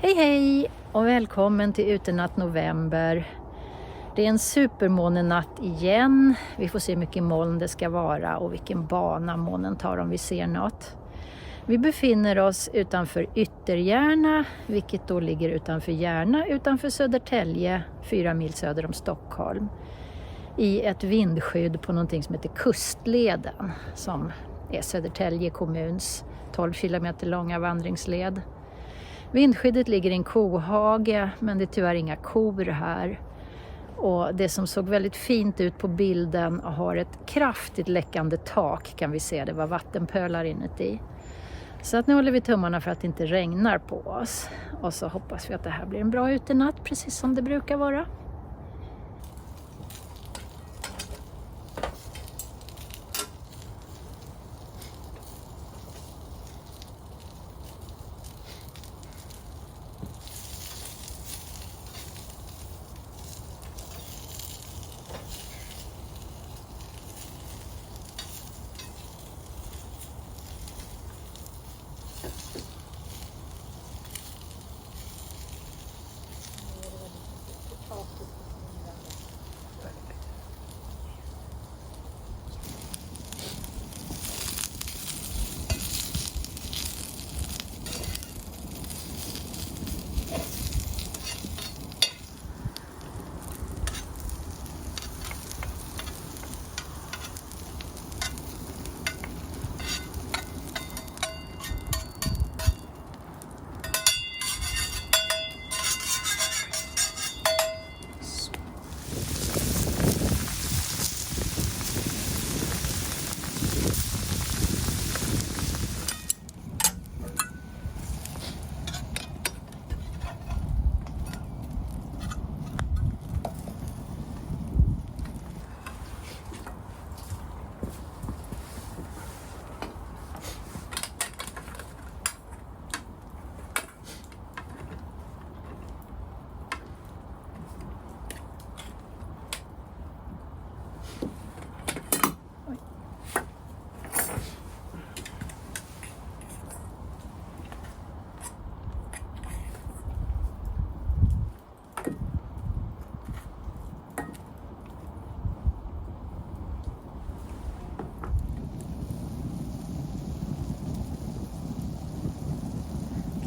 Hej hej och välkommen till Utenatt november. Det är en supermånenatt igen. Vi får se hur mycket moln det ska vara och vilken bana månen tar om vi ser något. Vi befinner oss utanför Ytterjärna, vilket då ligger utanför Järna, utanför Södertälje, 4 mil söder om Stockholm. I ett vindskydd på någonting som heter Kustleden, som är Södertälje kommuns 12 kilometer långa vandringsled. Vindskyddet ligger i en kohage, men det är tyvärr inga kor här. Och det som såg väldigt fint ut på bilden har ett kraftigt läckande tak, kan vi se. Det var vattenpölar inuti. Så att nu håller vi tummarna för att det inte regnar på oss. Och så hoppas vi att det här blir en bra utenatt, precis som det brukar vara.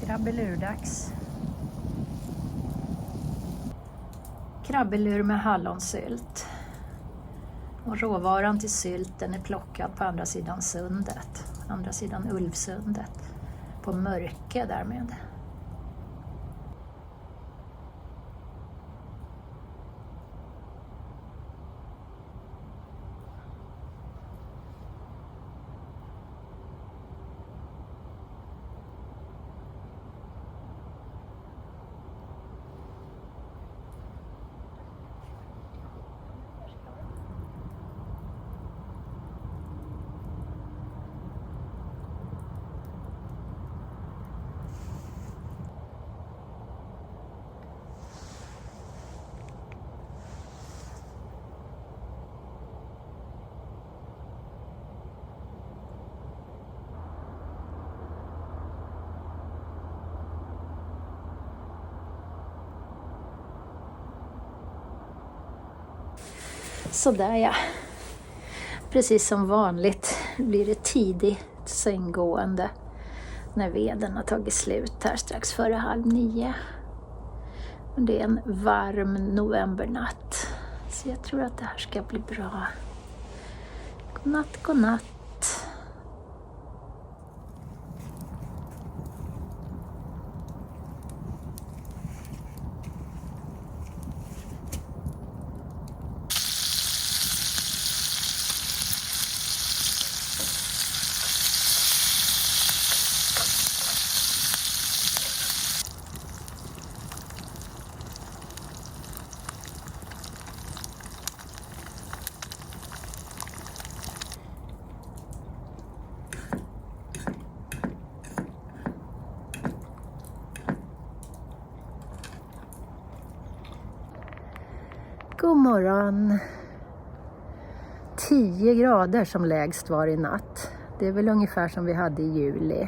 Krabbelurdags. Krabbelur med hallonsylt. Och råvaran till sylten är plockad på andra sidan sundet. Andra sidan Ulvsundet. På Mörke därmed. Sådär ja. Precis som vanligt blir det tidigt sänggående när veden har tagit slut här strax före 8:30. Det är en varm novembernatt. Så jag tror att det här ska bli bra. Godnatt, godnatt. God morgon. 10 grader som lägst var i natt. Det är väl ungefär som vi hade i juli.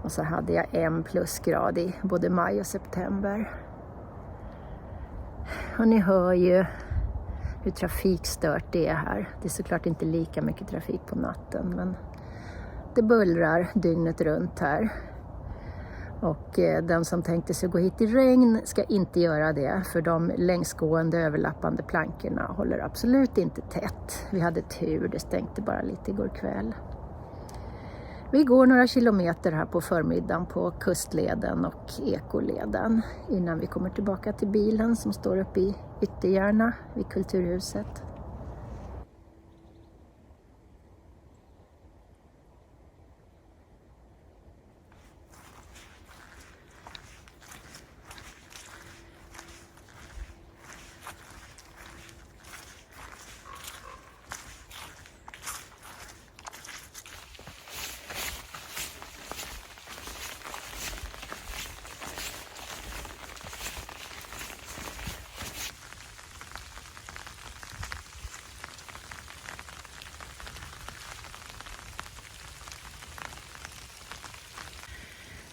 Och så hade jag 1 plusgrad i både maj och september. Och ni hör ju hur trafikstört det är här. Det är såklart inte lika mycket trafik på natten, men det bullrar dygnet runt här. Och den som tänkte sig gå hit i regn ska inte göra det, för de längsgående överlappande plankorna håller absolut inte tätt. Vi hade tur, det stängde bara lite igår kväll. Vi går några kilometer här på förmiddagen på Kustleden och Ekoleden innan vi kommer tillbaka till bilen som står uppe i Ytterjärna vid Kulturhuset.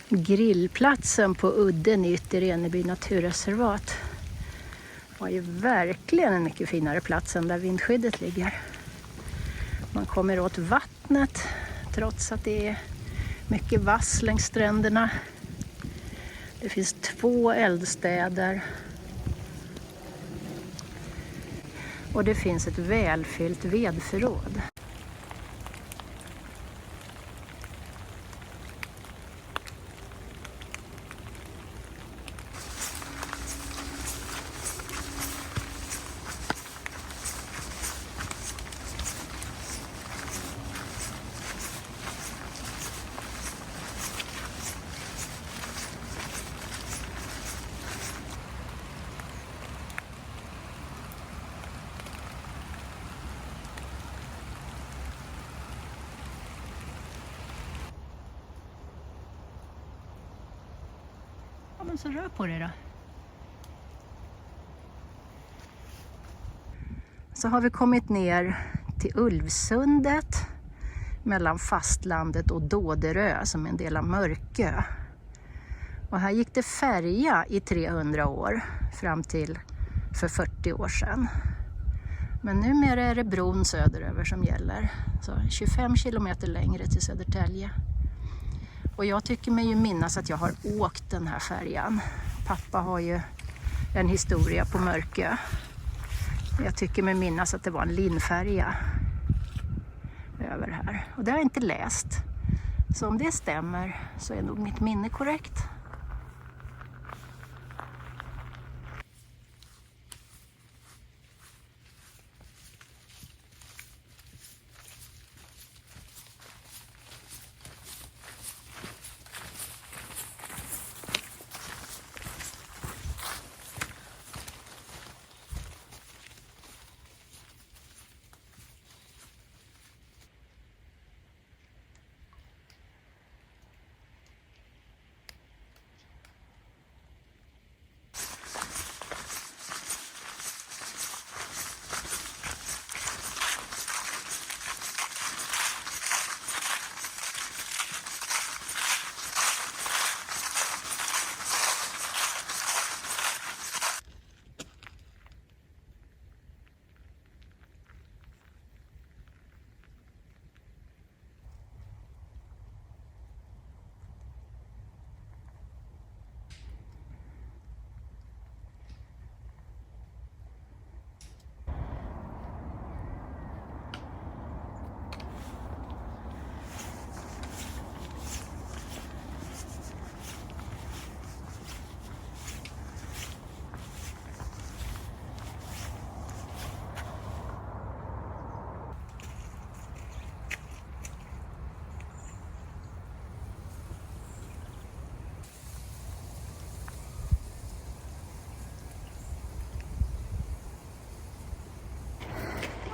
Grillplatsen på udden i Ytterreneby naturreservat var ju verkligen en mycket finare plats än där vindskyddet ligger. Man kommer åt vattnet trots att det är mycket vass längs stränderna. Det finns 2 eldstäder. Och det finns ett välfyllt vedförråd. Men så rör på det då. Så har vi kommit ner till Ulvsundet mellan fastlandet och Dåderö som är en del av Mörkö. Och här gick det färja i 300 år fram till för 40 år sedan. Men numera är det bron söderöver som gäller. Så 25 kilometer längre till Södertälje. Och jag tycker mig ju minnas att jag har åkt den här färjan. Pappa har ju en historia på Mörkö. Jag tycker mig minnas att det var en linfärja över här. Och det har jag inte läst. Så om det stämmer så är nog mitt minne korrekt.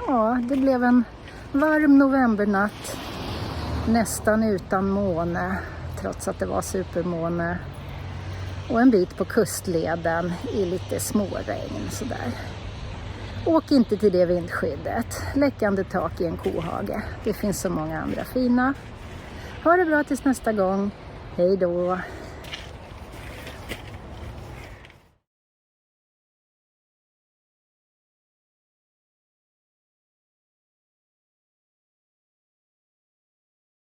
Ja, det blev en varm novembernatt, nästan utan måne, trots att det var supermåne. Och en bit på kustleden i lite småregn sådär. Åk inte till det vindskyddet. Läckande tak i en kohage. Det finns så många andra fina. Ha det bra tills nästa gång. Hej då!